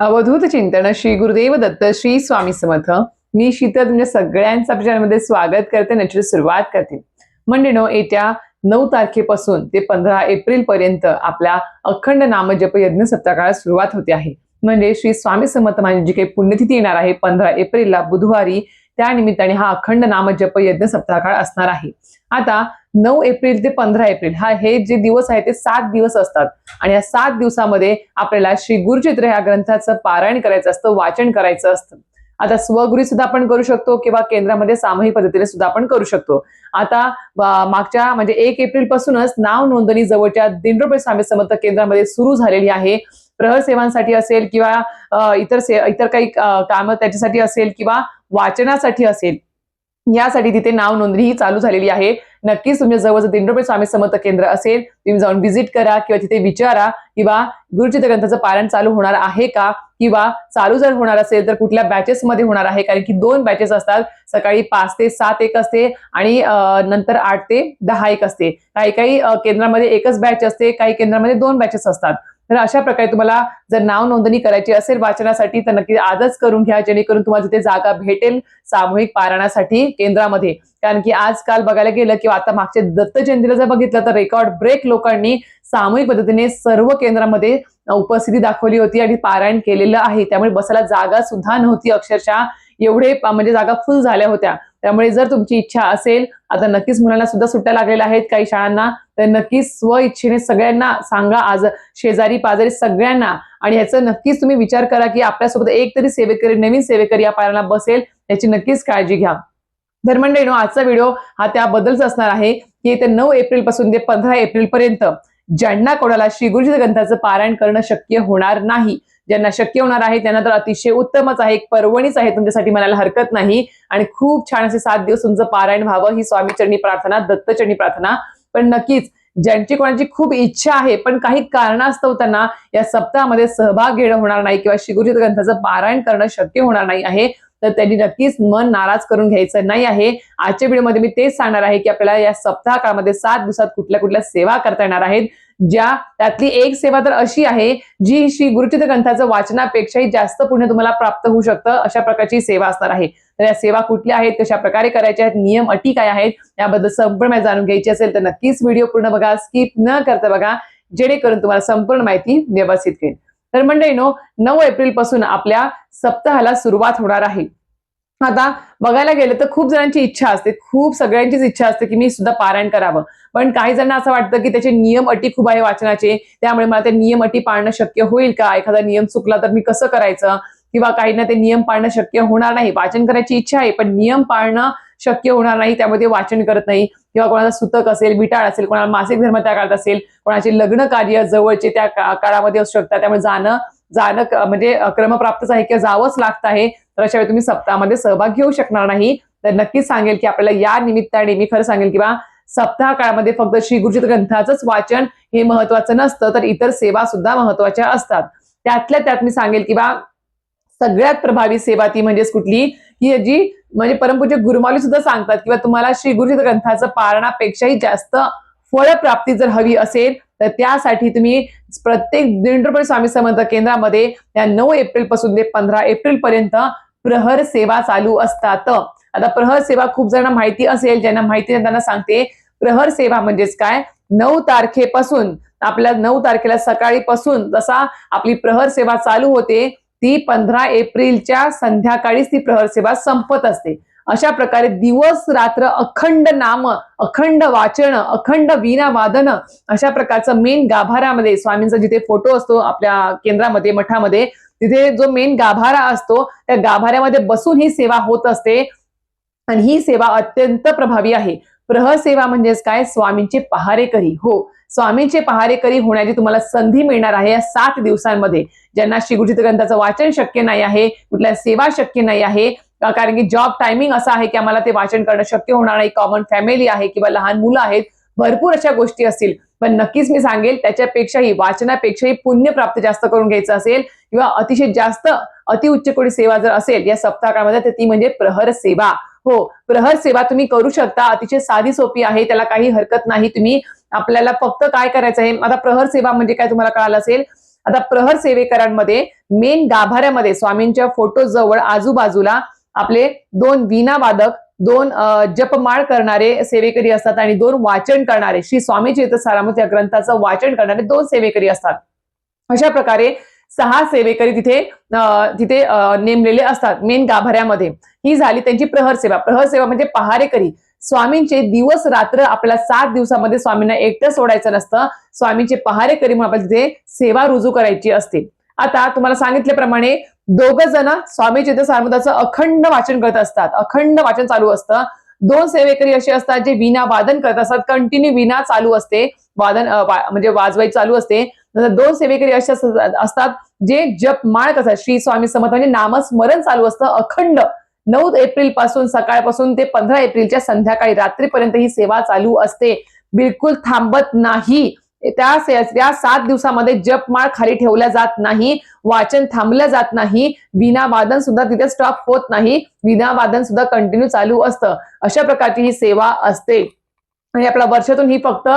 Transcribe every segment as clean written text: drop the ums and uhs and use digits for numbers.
अवधूत चिंतन श्री गुरुदेव दत्त श्री स्वामी समर्थ। मी शीतल तुमच्या सगळ्यांचं आपल्या चॅनलमध्ये स्वागत करते, नॅचरल सुरुवात करते। मंडळींनो, येत्या 9 तारखेपासून ते 15 एप्रिल पर्यंत आपल्या अखंड नामजप यज्ञ सप्ताहाला सुरुवात होते आहे। म्हणजे श्री स्वामी समर्थ महाराज जी काही पुण्यतिथी येणार आहे 15 एप्रिलला बुधवारी, त्या निमित्ताने हा अखंड नामजप यज्ञ सप्ताह असणार आहे। आता 9 एप्रिल ते 15 एप्रिल हे जे दिवस आहेत ते 7 दिवस असतात आणि या 7 दिवसामध्ये आपल्याला श्री गुरुचित्र या ग्रंथाचं पारायण करायचं असतं, वाचन करायचं असतं। आता स्वगुरी सुद्धा आपण करू शकतो किंवा केंद्रामध्ये सामूहिक पद्धतीने सुद्धा आपण करू शकतो। आता मागच्या म्हणजे 1 एप्रिल पासूनच नाव नोंदणी जवळच्या दिंडोरी स्वामी समर्थ केंद्रामध्ये सुरू झालेली आहे। प्रहर सेवांसाठी असेल किंवा इतर काही काम त्याच्यासाठी असेल किंवा वाचनासाठी असेल, यासाठी तिथे नाव नोंदणी ही चालू झालेली आहे। नक्कीच तुमच्या जवळचं दिंडोरी स्वामी समर्थ केंद्र असेल, तुम्ही जाऊन व्हिजिट करा किंवा तिथे विचारा किंवा गुरुचित्र ग्रंथाचं पारायण चालू होणार आहे का, किंवा चालू जर होणार असेल तर कुठल्या बॅचेस मध्ये होणार आहे। कारण की 2 बॅचेस असतात, सकाळी 5 ते 7 एक असते आणि नंतर 8 ते 10 एक असते। काही केंद्रामध्ये एकच बॅच असते, काही केंद्रामध्ये 2 बॅचेस असतात। तर अशा प्रकारे तुम्हाला जर नाव नोंदणी करायची असेल वाचनासाठी तर नक्की आजच करून घ्या, जेणेकरून तुम्हाला तिथे जागा भेटेल सामूहिक पारायणासाठी केंद्रामध्ये। कारण की आजकाल बघायला गेलं किंवा आता मागच्या दत्त जयंतीला जर बघितलं तर रेकॉर्ड ब्रेक लोकांनी सामूहिक पद्धतीने सर्व केंद्रामध्ये उपस्थिती दाखवली होती आणि पारायण केलेलं आहे। त्यामुळे बसायला जागा सुद्धा नव्हती, अक्षरशः एवढे म्हणजे जागा फुल झाल्या होत्या। त्यामुळे जर तुमची इच्छा असेल, आता नक्कीच मुलांना सुद्धा सुट्ट्या लागलेल्या आहेत काही शाळांना, तर नक्कीच स्व इच्छेने सगळ्यांना सांगा, आज शेजारी पाजारी सगळ्यांना। आणि ह्याचं नक्कीच तुम्ही विचार करा की आपल्यासोबत एक तरी सेवेकरी, नवीन सेवेकरी या पारायणाला बसेल, याची नक्कीच काळजी घ्या। तर मंडळींनो, आजचा व्हिडिओ हा त्याबद्दलच असणार आहे की येत्या 9 एप्रिल पासून ते 15 एप्रिल पर्यंत ज्यांना कोणाला श्री गुरुचित्र ग्रंथाचं पारायण करणं शक्य होणार नाही, ज्यांना शक्य होणार आहे त्यांना तर अतिशय उत्तमच आहे, एक पर्वणीच आहे तुमच्यासाठी, म्हणायला हरकत नाही। आणि खूप छान असे 7 दिवस तुमचं पारायण व्हावं ही स्वामीचरणी प्रार्थना, दत्तचरणी प्रार्थना। पण नक्कीच ज्यांची कोणाची खूप इच्छा आहे पण काही कारणास्तव त्यांना या सप्ताहामध्ये सहभाग घेणं होणार नाही किंवा श्री गुरुचित्र ग्रंथाचं पारायण करणं शक्य होणार नाही आहे, तर त्यांनी नक्कीच मन नाराज करून घ्यायचं नाही आहे। आजच्या व्हिडिओमध्ये मी तेच सांगणार आहे की आपल्याला या सप्ताह काळामध्ये 7 दिवसात कुठल्या कुठल्या सेवा करता येणार आहेत, ज्या त्यातली एक सेवा तर अशी आहे जी श्री गुरुचित्र ग्रंथाचं वाचनापेक्षाही जास्त पुण्य तुम्हाला प्राप्त होऊ शकतं, अशा प्रकारची सेवा असणार आहे। तर या सेवा कुठल्या आहेत, कशा प्रकारे करायच्या आहेत, नियम अटी काय आहेत, याबद्दल संपूर्ण माहिती जाणून घ्यायची असेल तर नक्कीच व्हिडिओ पूर्ण बघा, स्किप न करता बघा, जेणेकरून तुम्हाला संपूर्ण माहिती व्यवस्थित कळेल। तर मंडळींनो, 9 एप्रिल पासून आपल्या सप्ताहाला सुरुवात होणार आहे। आता बघायला गेलं तर खूप जणांची इच्छा असते, खूप सगळ्यांचीच इच्छा असते की मी सुद्धा पारायण करावं, पण काही जणांना असं वाटतं की त्याचे नियम अटी खूप आहे वाचनाचे, त्यामुळे मला ते नियम अटी पाळणं शक्य होईल का, एखादा नियम चुकला तर मी कसं करायचं, किंवा काहींना ते नियम पाळणं शक्य होणार नाही, वाचन करायची इच्छा आहे पण नियम पाळणं शक्य होणार नाही, त्यामुळे ते वाचन करत नाही। किंवा कोणाला सुतक असेल, विटाळ असेल, कोणाला मासिक धर्म त्या काळात असेल, कोणाचे लग्न कार्य जवळचे त्या काळामध्ये असू शकतात, त्यामुळे जाणं म्हणजे क्रमप्राप्तच आहे किंवा जावंच लागतं आहे, तर अशा वेळी तुम्ही सप्ताहामध्ये सहभाग घेऊ शकणार नाही। तर नक्कीच सांगेल की आपल्याला या निमित्ताने मी खरं सांगेल किंवा सप्ताह काळामध्ये फक्त श्री गुरुचित्र ग्रंथाचंच वाचन हे महत्वाचं नसतं, तर इतर सेवा सुद्धा महत्वाच्या असतात। त्यातल्या त्यात मी सांगेल किंवा सगळ्यात प्रभावी सेवा ती म्हणजेच कुठली, की जी म्हणजे परमपूज्य गुरुमाऊली सुद्धा सांगतात किंवा तुम्हाला श्री गुरुचित्र ग्रंथाचं पारणापेक्षाही जास्त फळप्राप्ती जर हवी असेल तर त्यासाठी तुम्ही प्रत्येक दिंडोरी स्वामी समर्थ केंद्रामध्ये या 9 एप्रिल पासून ते 15 एप्रिल पर्यंत प्रहर सेवा चालू असतात। आता प्रहर सेवा खूप जणांना माहिती असेल, ज्यांना माहिती नाही त्यांना सांगते, प्रहर सेवा म्हणजेच काय, 9 तारखेपासून आपल्या 9 तारखेला सकाळीपासून जसा आपली प्रहर सेवा चालू होते, ती 15 एप्रिलच्या संध्याकाळीच ती प्रहर सेवा संपत असते। अशा प्रकारे दिवस रात्र अखंड नाम, अखंड वाचन, अखंड वीणा वादन, अशा प्रकारचं मेन गाभाऱ्यामध्ये स्वामींचा जिथे फोटो असतो आपल्या केंद्रामध्ये, मठामध्ये, तिथे जो मेन गाभारा असतो त्या गाभाऱ्यामध्ये बसून ही सेवा होत असते आणि ही सेवा अत्यंत प्रभावी आहे। प्रहर सेवा म्हणजेच काय, स्वामींचे पहारेकरी, हो, स्वामींचे पहारेकरी होण्याची तुम्हाला संधी मिळणार आहे या 7 दिवसांमध्ये। ज्यांना श्री गुरुचित्र ग्रंथाचं वाचन शक्य नाही आहे, कुठल्या सेवा शक्य नाही आहे, कारण की जॉब टायमिंग असा आहे की आम्हाला ते वाचन करणं शक्य होणार नाही, कॉमन फॅमिली आहे किंवा लहान मुलं आहेत, भरपूर अशा गोष्टी असतील, पण नक्कीच मी सांगेल त्याच्यापेक्षाही वाचनापेक्षाही पुण्य प्राप्त जास्त करून घ्यायचं असेल किंवा अतिशय जास्त अतिउच्च कोटी सेवा जर असेल या सप्ताहामध्ये तर ती म्हणजे प्रहर सेवा। हो, प्रहर सेवा तुम्ही करू शकता, अतिशय साधी सोपी आहे, त्याला काही हरकत नाही। तुम्ही आपल्याला फक्त काय करायचं आहे, आता प्रहर सेवा म्हणजे काय तुम्हाला कळालं असेल, आता प्रहर सेवेकरांमध्ये मेन गाभाऱ्यामध्ये स्वामींच्या फोटो जवळ आजूबाजूला आपले 2 वीणा वादक, 2 जपमाळ करणारे सेवेकरी असतात आणि 2 वाचन करणारे, श्री स्वामी चरित्रसारामृत या ग्रंथाचं वाचन करणारे 2 सेवेकरी असतात. अशा प्रकारे 6 सेवेकरी तिथे नेमलेले असतात मेन गाभाऱ्यामध्ये. ही झाली त्यांची प्रहर सेवा. प्रहर सेवा म्हणजे पहारेकरी. स्वामींचे दिवस रात्र आपल्याला 7 दिवसामध्ये स्वामींना एकटं सोडायचं नसतं. स्वामींचे पहारेकरी म्हणून आपल्याला तिथे सेवा रुजू करायची असते. आता तुम्हाला सांगितल्याप्रमाणे 2 जण स्वामी चरित्रसारामृताचं अखंड वाचन करत असतात. अखंड वाचन चालू असतं. 2 सेवेकरी असे असतात जे वीणा वादन करत असतात. कंटिन्यू वीणा चालू असते, वादन म्हणजे वाजवायची चालू असते. 2 सेवेकरी असे असतात जे जपमाळ करतात. श्री स्वामी समर्थ म्हणजे नामस्मरण चालू असतं अखंड. 9 एप्रिल पासून सकाळपासून ते 15 एप्रिलच्या संध्याकाळी रात्रीपर्यंत ही सेवा चालू असते. बिलकुल थांबत नाही. त्या 7 दिवसामध्ये जपमाळ खाली ठेवल्या जात नाही, वाचन थांबलं जात नाही, वीणा वादन सुद्धा तिथे स्टॉप होत नाही, वीणा वादन सुद्धा कंटिन्यू चालू असतं. अशा प्रकारची ही सेवा असते आणि आपल्या वर्षातून ही फक्त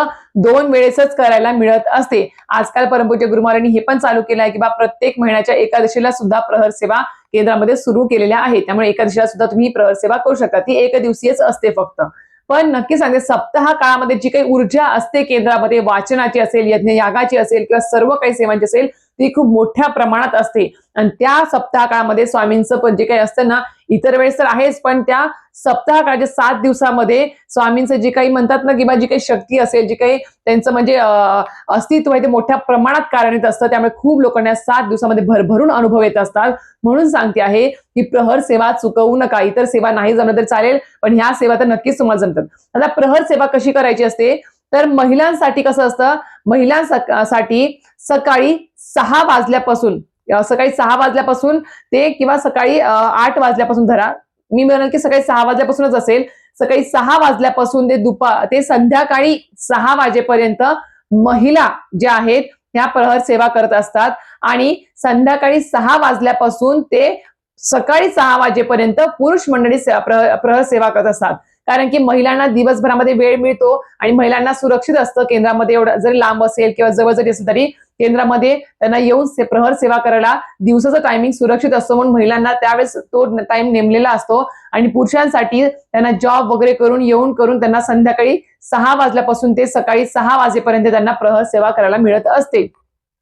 2 वेळेसच करायला मिळत असते. आजकाल परमपूज्य गुरु महाराजांनी हे पण चालू केलं आहे की प्रत्येक महिन्याच्या एकादशीला सुद्धा प्रहर सेवा केंद्रामध्ये सुरू केलेल्या आहेत. त्यामुळे एकादशीला सुद्धा तुम्ही ही प्रहर सेवा करू शकता. ती 1 दिवसीयच असते फक्त. पण नक्की सांगते, सप्ताह काळामध्ये जी काही ऊर्जा असते केंद्रामध्ये, वाचनाची असेल, यज्ञ यागाची असेल किंवा सर्व काही सेवांची असेल, ती खूप मोठ्या प्रमाणात असते. आणि त्या सप्ताह काळामध्ये स्वामींचं पण जे काही असतं ना, इतर वेळेस तर आहेच, पण त्या सप्ताह काळाच्या 7 दिवसामध्ये स्वामींचं जे काही म्हणतात ना, किंवा जी काही शक्ती असेल, जी काही त्यांचं म्हणजे अस्तित्व आहे ते मोठ्या प्रमाणात कार्यान्वित असतं. त्यामुळे खूप लोकांना 7 दिवसामध्ये भरभरून अनुभव येत असतात. म्हणून सांगते आहे की प्रहर सेवा चुकवू नका. इतर सेवा नाही जमलं तरी चालेल, पण ह्या सेवा तर नक्कीच तुम्हाला जमतात. आता प्रहर सेवा कशी करायची असते, तर महिलांसाठी कसं असतं, महिलांसाठी सकाळी 6 वाजल्यापासून ते किंवा सकाळी 8 वाजल्यापासून धरा. मी म्हणेल की सकाळी 6 वाजल्यापासूनच असेल. सकाळी 6 वाजल्यापासून ते संध्याकाळी 6 वाजेपर्यंत महिला ज्या आहेत ह्या प्रहर सेवा करत असतात आणि संध्याकाळी 6 वाजल्यापासून ते सकाळी 6 वाजेपर्यंत पुरुष मंडळी प्रहर सेवा करत असतात. कारण की महिलांना दिवसभरामध्ये वेळ मिळतो आणि महिलांना सुरक्षित असतं केंद्रामध्ये. एवढं जरी लांब असेल किंवा जवळ जरी असेल तरी केंद्रामध्ये त्यांना येऊन प्रहर सेवा करायला दिवसाचा टायमिंग सुरक्षित असतो, म्हणून महिलांना त्यावेळेस तो टाइम नेमलेला असतो. आणि पुरुषांसाठी त्यांना जॉब वगैरे करून त्यांना संध्याकाळी 6 वाजल्यापासून ते सकाळी 6 वाजेपर्यंत त्यांना प्रहर सेवा करायला मिळत असते.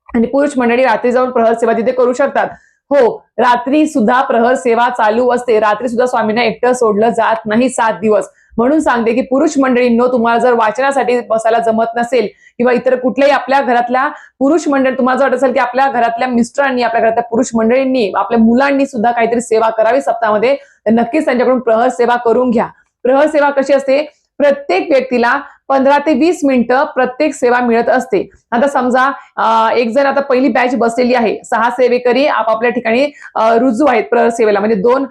आणि पुरुष मंडळी रात्री जाऊन प्रहर सेवा तिथे करू शकतात. हो, रात्री सुद्धा प्रहर सेवा चालू असते. रात्री सुद्धा स्वामींना एकटं सोडलं जात नाही 7 दिवस. म्हणून सांगते की पुरुष मंडळींनो, तुम्हाला जर वाचनासाठी बसायला जमत नसेल किंवा इतर कुठल्याही आपल्या घरातल्या पुरुष मंडळी, तुम्हाला जर वाटत असेल की आपल्या घरातल्या मिस्टरांनी, आपल्या घरातल्या पुरुष मंडळींनी, आपल्या मुलांनी सुद्धा काहीतरी सेवा करावी सप्ताहामध्ये, तर नक्कीच त्यांच्याकडून प्रहर सेवा करून घ्या. प्रहर सेवा कशी असते, प्रत्येक व्यक्तीला 15 ते 20 मिनिटं प्रत्येक सेवा मिळत असते. आता समजा एक जण आता पहिली बॅच बसलेली आहे, 6 सेवेकरी आपापल्या ठिकाणी रुजू आहेत प्रहर सेवेला, म्हणजे 2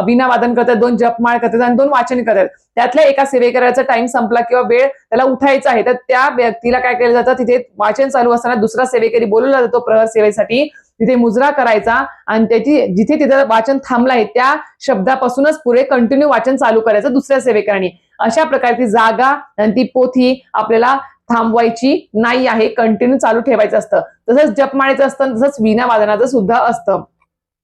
वीणा वादन करतात, 2 जपमाळ करतात आणि 2 वाचन करतात. त्यातल्या एका सेवेकराचा टाइम संपला किंवा वेळ त्याला उठायचा आहे, तर त्या व्यक्तीला काय केलं जातं, तिथे वाचन चालू असताना दुसरा सेवेकरी बोलवला जातो प्रहर सेवेसाठी. तिथे मुजरा करायचा आणि जिथे वाचन थांबलं आहे त्या शब्दापासूनच पुढे कंटिन्यू वाचन चालू करायचं दुसऱ्या सेवेकरांनी. अशा प्रकारे ती जागा आणि ती पोथी आपल्याला थांबवायची नाही आहे, कंटिन्यू चालू ठेवायचं असतं. तसंच जपमाळेचं असतं, तसंच वीणा वादनाचं सुद्धा असतं.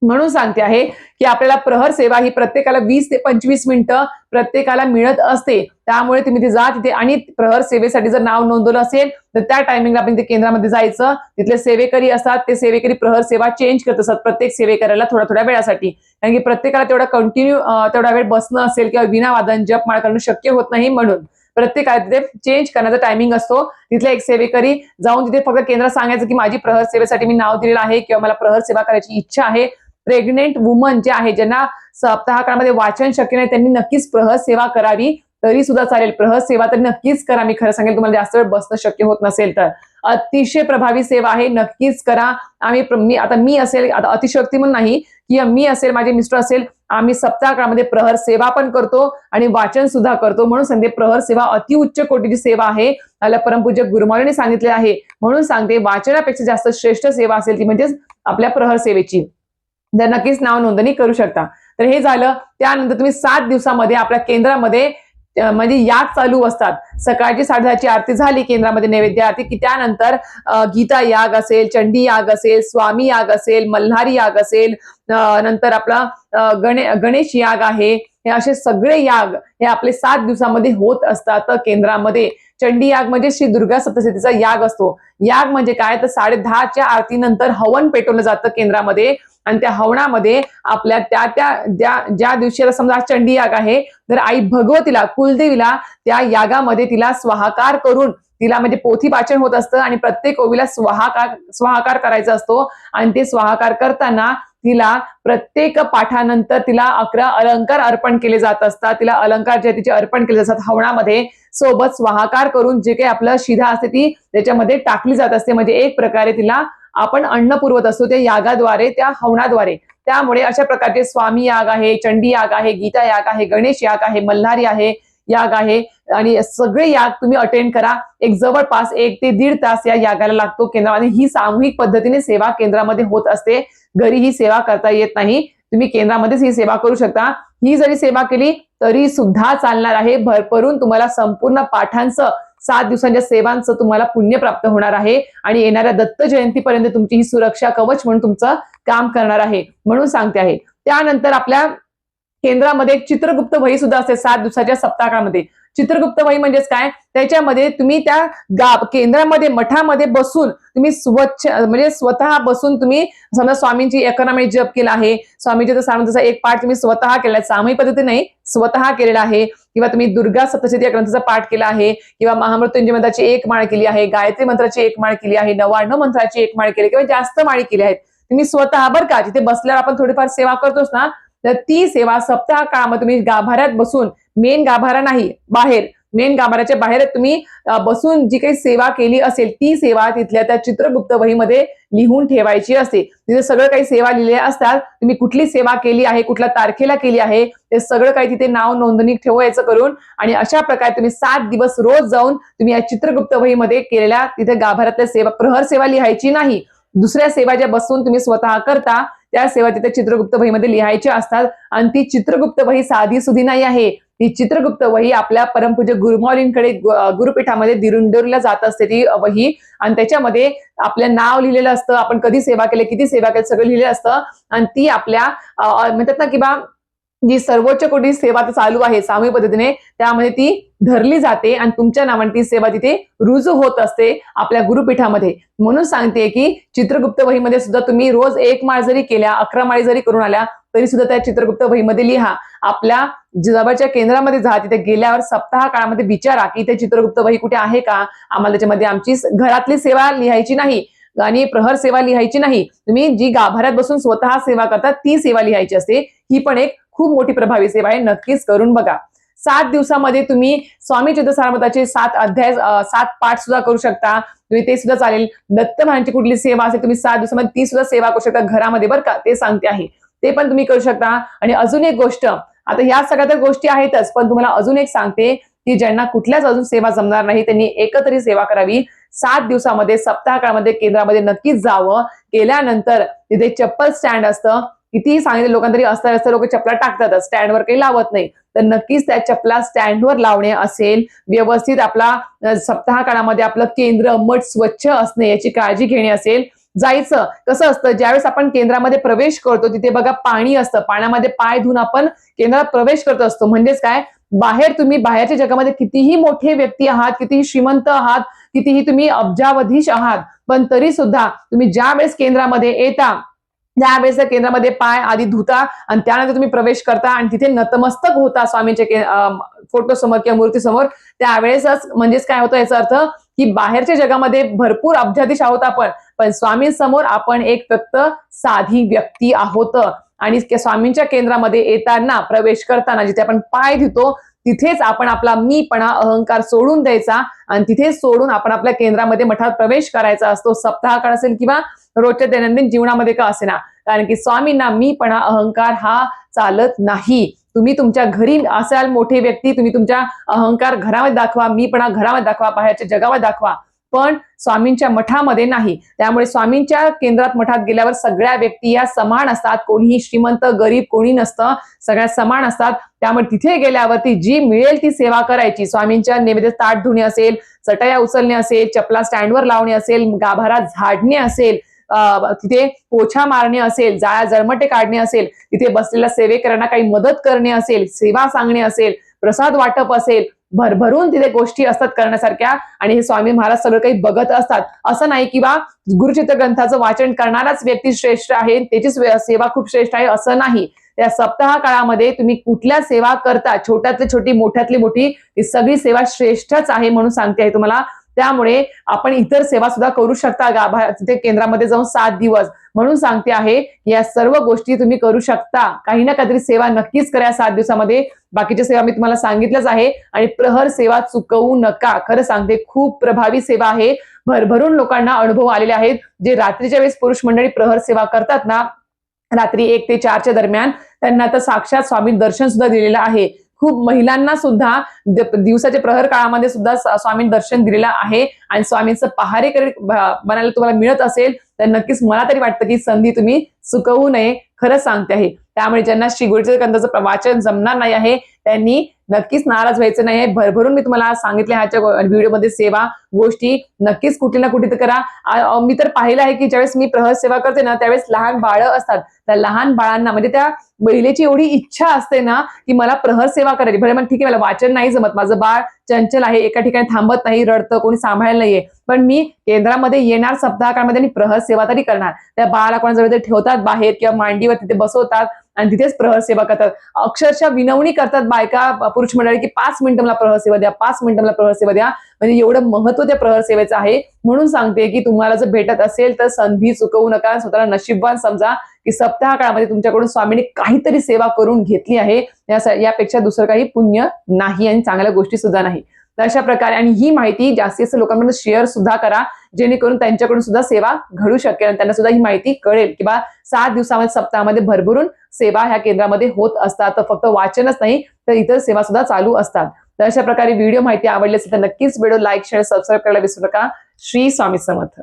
म्हणून सांगते आहे की आपल्याला प्रहर सेवा ही प्रत्येकाला 20 ते 25 मिनिटं प्रत्येकाला मिळत असते. त्यामुळे तुम्ही तिथे आणि प्रहर सेवेसाठी जर नाव नोंदवलं असेल तर त्या टायमिंगला आपण ते केंद्रामध्ये जायचं. तिथले सेवेकरी असतात, ते सेवेकरी प्रहर सेवा चेंज करत असतात प्रत्येक सेवेकऱ्याला थोड्या वेळासाठी. कारण की प्रत्येकाला तेवढा कंटिन्यू तेवढा वेळ बसणं असेल किंवा विना वादन जपमाळ करणं शक्य होत नाही, म्हणून प्रत्येकाला तिथे चेंज करण्याचा टायमिंग असतो. तिथला एक सेवेकरी जाऊन तिथे फक्त केंद्रात सांगायचं की माझी प्रहर सेवेसाठी मी नाव दिलेलं आहे किंवा मला प्रहर सेवा करायची इच्छा आहे. प्रेग्नेंट वुमन जे आहे, ज्यांना सप्ताह काळामध्ये वाचन शक्य नाही, त्यांनी नक्कीच प्रहर सेवा करावी, तरी सुद्धा चालेल. प्रहर सेवा तर नक्कीच करा. मी खरं सांगेल, तुम्हाला जास्त वेळ बसणं शक्य होत नसेल तर अतिशय प्रभावी सेवा आहे, नक्कीच करा. मी असेल, आता अतिशक्ती म्हणून नाही की मी असेल, माझे मिस्टर असेल, आम्ही सप्ताह काळामध्ये प्रहर सेवा पण करतो आणि वाचन सुद्धा करतो. म्हणून सांगते, प्रहर सेवा अतिउच्च कोटीची सेवा आहे, मला परमपूज्य गुरु महाराजांनी सांगितले आहे. म्हणून सांगते, वाचनापेक्षा जास्त श्रेष्ठ सेवा असेल ती म्हणजेच आपल्या प्रहर सेवेची. तर नक्कीच नाव नोंदणी करू शकता. तर हे झालं. त्यानंतर तुम्ही 7 दिवसामध्ये आपल्या केंद्रामध्ये म्हणजे याग चालू असतात. सकाळची 10:30ची आरती झाली केंद्रामध्ये नैवेद्य आरती की त्यानंतर गीता याग असेल, चंडी याग असेल, स्वामी याग असेल, मल्हारी याग असेल, नंतर आपला गणेश याग आहे. हे असे सगळे याग हे आपले 7 दिवसामध्ये होत असतात केंद्रामध्ये. चंडी याग म्हणजे श्री दुर्गा सप्तशतीचा याग असतो. याग म्हणजे काय तर 10:30च्या आरतीनंतर हवन पेटवलं जातं केंद्रामध्ये आणि त्या हवनामध्ये आपल्या ज्या दिवशी समजा चंडी याग आहे तर आई भगवतीला कुलदेवीला त्या यागामध्ये तिला स्वाहाकार करून तिला म्हणजे पोथी वाचन होत असतं आणि प्रत्येक ओवीला स्वाहाकार करायचा असतो आणि ते स्वाहाकार करताना तिला प्रत्येक पाठानंतर तिला 11 अलंकार अर्पण केले जात असतात. तिला अलंकार जे तिचे अर्पण केले जातात हवनामध्ये सोबत स्वाहाकार करून जे काही आपलं शिधा असते ती त्याच्यामध्ये टाकली जात असते. म्हणजे एक प्रकारे तिला आपण अन्न पुरवत असतो त्या यागाद्वारे, त्या हवनाद्वारे. त्यामुळे अशा प्रकारचे स्वामी याग आहे, चंडी याग आहे, गीता याग आहे, गणेश याग आहे, मल्हारी आहे याग आहे आणि सगळे याग तुम्ही अटेंड करा. एक जवळपास 1 ते 1.5 तास या यागाला लागतो केंद्रामध्ये. ही सामूहिक पद्धतीने सेवा केंद्रामध्ये होत असते. घरी ही सेवा करता येत नाही, तुम्ही केंद्रामध्येच ही सेवा करू शकता. ही जरी सेवा केली तरी सुद्धा चालणार आहे. भरभरून तुम्हाला संपूर्ण पाठांचं 7 दिवसांच्या सेवांचं तुम्हाला पुण्य प्राप्त होणार आहे आणि येणाऱ्या दत्त जयंतीपर्यंत तुमची ही सुरक्षा कवच म्हणून तुमचं काम करणार आहे म्हणून सांगते आहे. त्यानंतर आपल्या केंद्रामध्ये एक चित्रगुप्त वही सुद्धा असते 7 दिवसाच्या सप्ताहामध्ये. चित्रगुप्त वही म्हणजेच काय, त्याच्यामध्ये तुम्ही त्या केंद्रामध्ये मठामध्ये बसून तुम्ही म्हणजे स्वतः बसून तुम्ही समजा स्वामींची 11 महिने जप केला आहे, स्वामींच्या सारांचा एक पाठ तुम्ही स्वतः केला आहे, सामूहिक पद्धती नाही स्वतः केलेला आहे, किंवा तुम्ही दुर्गा सप्तशती या ग्रंथाचा पाठ केला आहे, किंवा महामृत्युंजय मंत्राची 1 माळ केली आहे, गायत्री मंत्राची 1 माळ केली आहे, 99 मंत्राची 1 माळ केली किंवा जास्त माळी केली आहेत तुम्ही स्वतः. बरं का, जिथे बसल्यावर आपण थोडीफार सेवा करतोच ना, तर ती सेवा सप्ताह काळामध्ये तुम्ही गाभाऱ्यात बसून, मेन गाभारा नाही बाहेर, मेन गाभाऱ्याच्या बाहेर तुम्ही बसून जी काही सेवा केली असेल ती सेवा तिथल्या त्या चित्रगुप्त वहीमध्ये लिहून ठेवायची असते. तिथे सगळं काही सेवा लिहिल्या असतात. तुम्ही कुठली सेवा केली आहे, कुठल्या तारखेला केली आहे ते सगळं काही तिथे नाव नोंदणी ठेवायचं करून, आणि अशा प्रकारे तुम्ही 7 दिवस रोज जाऊन तुम्ही या चित्रगुप्त वहीमध्ये केलेल्या तिथे गाभाऱ्यातल्या सेवा, प्रहर सेवा लिहायची नाही, दुसऱ्या सेवा ज्या बसून तुम्ही स्वतः करता त्या सेवा तिथे चित्रगुप्त वहीमध्ये लिहायच्या असतात. आणि ती चित्रगुप्त वही साधी सुधी नाही आहे. ती चित्रगुप्त वही आपल्या परमपूज्य गुरुमाऊलींकडे गुरुपीठामध्ये दिरुंडवल्या जात असते ती वही, आणि त्याच्यामध्ये आपलं नाव लिहिलेलं असतं, आपण कधी सेवा केली, किती सेवा केली सगळं लिहिलेलं असतं. आणि ती आपल्या म्हणतात ना की बा जी सर्वोच्च कोटी सेवा चालू आहे सामूहिक पद्धतीने त्यामध्ये ती धरली जाते आणि तुमच्या नावाने ती सेवा तिथे रुजू होत असते आपल्या गुरुपीठामध्ये. म्हणून सांगते की चित्रगुप्त वहीमध्ये सुद्धा तुम्ही रोज 1 माळ जरी केल्या, 11 माळी जरी करून आल्या तरी सुद्धा त्या चित्रगुप्त वहीमध्ये लिहा. आपल्या जवळच्या केंद्रामध्ये जा, तिथे गेल्यावर सप्ताह काळामध्ये विचारा की इथे चित्रगुप्त वही कुठे आहे का, आम्हाला त्याच्यामध्ये आमची घरातली सेवा लिहायची नाही आणि प्रहर सेवा लिहायची नाही, तुम्ही जी गाभाऱ्यात बसून स्वतः सेवा करतात ती सेवा लिहायची असते. ही पण एक खूप मोठी प्रभावी सेवा आहे, नक्कीच करून बघा. 7 दिवसामध्ये तुम्ही स्वामी चरित्रसारमृताचे 7 अध्याय 7 पाठ सुद्धा करू शकता, तुम्ही ते सुद्धा चालेल. दत्त महाराजांची कुठली सेवा असेल तुम्ही 7 दिवसामध्ये ती सुद्धा सेवा करू शकता घरामध्ये, बरं का, ते सांगते आहे, ते पण तुम्ही करू शकता. आणि अजून एक गोष्ट, आता ह्या सगळ्या तर गोष्टी आहेतच, पण तुम्हाला अजून एक सांगते की ज्यांना कुठल्याच अजून सेवा जमणार नाही त्यांनी एकतरी सेवा करावी. 7 दिवसामध्ये सप्ताह काळामध्ये केंद्रामध्ये नक्कीच जावं. गेल्यानंतर तिथे चप्पल स्टँड असतं, कितीही सांगितलं लोकांना तरी असतं लोक चपला टाकतातच, स्टँडवर काही लावत नाही, तर नक्कीच त्या चपला स्टँडवर लावणे असेल, व्यवस्थित आपला सप्ताह काळामध्ये आपलं केंद्र मठ स्वच्छ असणे याची काळजी घेणे असेल. जायचं कसं असतं, ज्यावेळेस आपण केंद्रामध्ये प्रवेश करतो तिथे बघा पाणी असतं, पाण्यामध्ये पाय धुवून आपण केंद्रात प्रवेश करत असतो. म्हणजेच काय, बाहेर तुम्ही बाहेरच्या जगामध्ये कितीही मोठे व्यक्ती आहात, कितीही श्रीमंत आहात, कितीही तुम्ही अब्जावधीश आहात, पण तरी सुद्धा तुम्ही ज्या वेळेस केंद्रामध्ये येता त्यावेळेस केंद्रामध्ये पाय आधी धुता आणि त्यानंतर तुम्ही प्रवेश करता आणि तिथे नतमस्तक होता स्वामींच्या फोटो समोर किंवा मूर्ती समोर, त्यावेळेसच म्हणजेच काय होतं याचा अर्थ की बाहेरच्या जगामध्ये भरपूर अब्जाधीश आहोत आपण, पण स्वामींसमोर आपण एक फक्त साधी व्यक्ती आहोत. आणि स्वामींच्या केंद्रामध्ये येताना प्रवेश करताना जिथे आपण पाय धुतो तिथेच आपण आपला मीपणा अहंकार सोडून द्यायचा आणि तिथे सोडून आपण आपल्या केंद्रामध्ये मठात प्रवेश करायचा असतो. सप्ताह काळ असेल किंवा रोजच्या दैनंदिन जीवनामध्ये का असेना, कारण की स्वामींना मीपणा अहंकार हा चालत नाही. तुम्ही तुमच्या घरी असाल मोठे व्यक्ती, तुम्ही तुमच्या अहंकार घरामध्ये दाखवा, मीपणा घरामध्ये दाखवा, बाहेरच्या जगामध्ये दाखवा, पण स्वामींच्या मठामध्ये नाही. त्यामुळे स्वामींच्या केंद्रात मठात गेल्यावर सगळ्या व्यक्ती या समान असतात. कोणीही श्रीमंत गरीब कोणी नसतं, सगळ्या समान असतात. त्यामुळे तिथे गेल्यावरती जी मिळेल ती सेवा करायची. स्वामींच्या नैवेद्य ताट धुणे असेल, चटया उचलणे असेल, चपला स्टँडवर लावणे असेल, गाभारा झाडणे असेल, तिथे पोछा मारणे असेल, जाळ्या जळमटे काढणे असेल, तिथे बसलेल्या सेवेकरांना काही मदत करणे असेल, सेवा सांगणे असेल, प्रसाद वाटप असेल, भरभरून तिथे गोष्टी असतात करण्यासारख्या. आणि हे स्वामी महाराज सगळं काही बघत असतात. असं नाही की बा गुरुचित्र ग्रंथाचं वाचन करणाराच व्यक्ती श्रेष्ठ आहे, त्याची सेवा खूप श्रेष्ठ आहे, असं नाही. त्या सप्ताह काळामध्ये तुम्ही कुठल्या सेवा करता, छोट्यातली छोटी मोठ्यातली मोठी, ही सगळी सेवा श्रेष्ठच आहे म्हणून सांगते आहे तुम्हाला. त्यामुळे आपण इतर सेवा सुद्धा करू शकता तिथे केंद्रामध्ये जाऊन 7 दिवस. म्हणून सांगते आहे या सर्व गोष्टी तुम्ही करू शकता. काही ना काहीतरी सेवा नक्कीच करा 7 दिवसामध्ये. बाकीच्या सेवा मी तुम्हाला सांगितलंच आहे. आणि प्रहर सेवा चुकवू नका. खरं सांगते खूप प्रभावी सेवा आहे. भरभरून लोकांना अनुभव आलेले आहेत. जे रात्रीच्या वेळेस पुरुष मंडळी प्रहर सेवा करतात ना, रात्री 1 ते 4च्या दरम्यान, त्यांना तर साक्षात स्वामी दर्शन सुद्धा दिलेलं आहे. खूप महिलांना सुद्धा दिवसाच्या प्रहर काळामध्ये सुद्धा स्वामी दर्शन दिलेलं आहे. आणि स्वामींचं पहारेकरी बनायला तुम्हाला मिळत असेल तर नक्कीच मला तरी वाटतं की संधी तुम्ही चुकवू नये. खरंच सांगते आहे. त्यामुळे ज्यांना श्री गुरुचरित्र ग्रंथाचं वाचन जमणार नाही आहे त्यांनी नक्कीच नाराज व्हायचं नाही. भरभरून मी तुम्हाला सांगितले ह्याच्या व्हिडिओमध्ये सेवा गोष्टी नक्कीच कुठे ना कुठे करा. मी तर पाहिलं आहे की ज्यावेळेस मी प्रहर सेवा करते ना, त्यावेळेस लहान बाळं असतात. त्या लहान बाळांना म्हणजे त्या महिलेची एवढी इच्छा असते ना की मला प्रहर सेवा करायची. भले मग ठीक आहे, मला वाचन नाही जमत, माझं बाळ चंचल आहे, एका ठिकाणी थांबत नाही, रडतं, कोणी सांभाळायला नाहीये, पण मी केंद्रामध्ये येणार सप्ताह काळामध्ये आणि प्रहर सेवा तरी करणार. त्या बाळाला कोणाजवळ ठेवतात बाहेर किंवा मांडीवर तिथे बसवतात आणि तिथेच प्रहर सेवा करतात. अक्षरशः विनवणी करतात बायका पुरुष मंडळी की 5 मिनिटं मला प्रहर सेवा द्या, 5 मिनिटं मला प्रहर सेवा द्या. म्हणजे एवढं महत्व त्या प्रहर सेवेचं आहे. म्हणून सांगते की तुम्हाला जर भेटत असेल तर संधी चुकवू नका. स्वतःला नशीबवान समजा की सप्ताह काळामध्ये तुमच्याकडून स्वामींनी काहीतरी सेवा करून घेतली आहे. यापेक्षा दुसरं काही पुण्य नाही आणि चांगल्या गोष्टी सुद्धा नाही. तर अशा प्रकारे आणि ही माहिती जास्तीत जास्त लोकांमध्ये शेअर सुद्धा करा, जेणेकरून त्यांच्याकडून सुद्धा सेवा घडू शकेल आणि त्यांना सुद्धा ही माहिती कळेल की 7 दिवसामध्ये सप्ताहामध्ये भरभरून सेवा ह्या केंद्रामध्ये होत असतात. तर फक्त वाचनच नाही तर इतर सेवा सुद्धा चालू असतात. तर अशा प्रकारे व्हिडिओ माहिती आवडली असेल तर नक्कीच व्हिडिओ लाईक शेअर सबस्क्राईब करायला विसरू नका. श्री स्वामी समर्थ.